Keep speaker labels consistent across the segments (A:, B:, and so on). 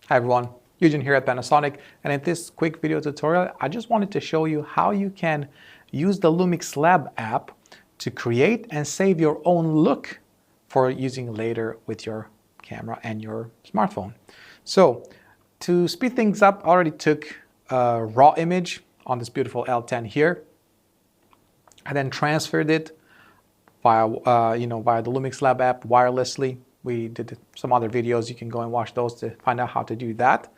A: Hi everyone, Eugene here at Panasonic, and in this quick video tutorial I just wanted to show you how you can use the LUMIX Lab app to create and save your own look for using later with your camera and your smartphone. So to speed things up, I already took a raw image on this beautiful L10 here. I then transferred it via the LUMIX Lab app wirelessly. We did some other videos, you can go and watch those to find out how to do that.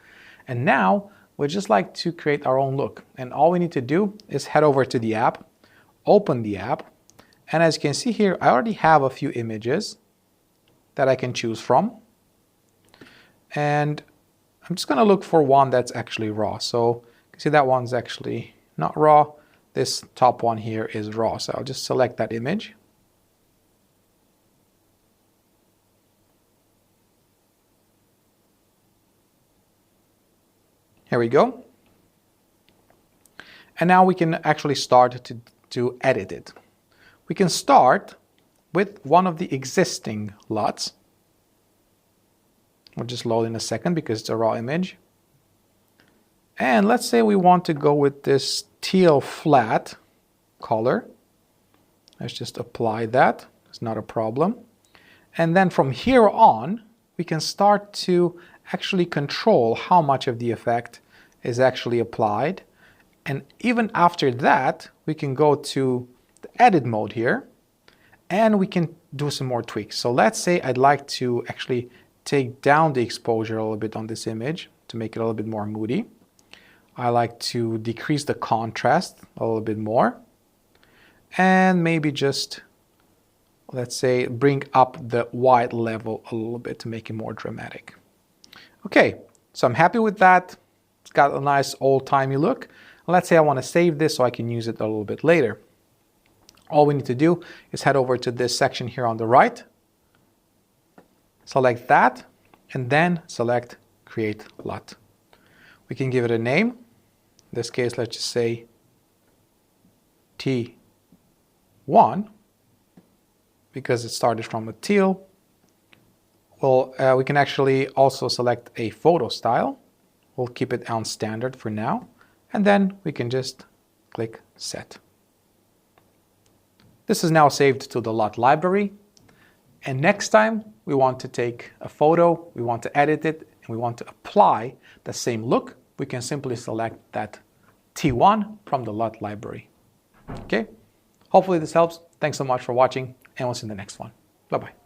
A: And now we'd just like to create our own look. And all we need to do is head over to the app, open the app, and as you can see here, I already have a few images that I can choose from. And I'm just going to look for one that's actually raw. So you can see that one's actually not raw. This top one here is raw. So I'll just select that image. Here we go. And now we can actually start to edit it. We can start with one of the existing LUTs. We'll just load in a second because it's a raw image. And let's say we want to go with this teal flat color. Let's just apply that. It's not a problem. And then from here on, we can start to actually control how much of the effect is actually applied. And even after that, we can go to the edit mode here and we can do some more tweaks. So let's say I'd like to actually take down the exposure a little bit on this image to make it a little bit more moody. I like to decrease the contrast a little bit more and maybe just, let's say, bring up the white level a little bit to make it more dramatic. Okay, so I'm happy with that. It's got a nice old-timey look. Let's say I want to save this so I can use it a little bit later. All we need to do is head over to this section here on the right, select that, and then select Create LUT. We can give it a name. In this case, let's just say T1, because it started from a teal. Well, we can actually also select a photo style. We'll keep it on standard for now. And then we can just click Set. This is now saved to the LUT library. And next time we want to take a photo, we want to edit it, and we want to apply the same look, we can simply select that T1 from the LUT library. Okay? Hopefully this helps. Thanks so much for watching, and we'll see you in the next one. Bye-bye.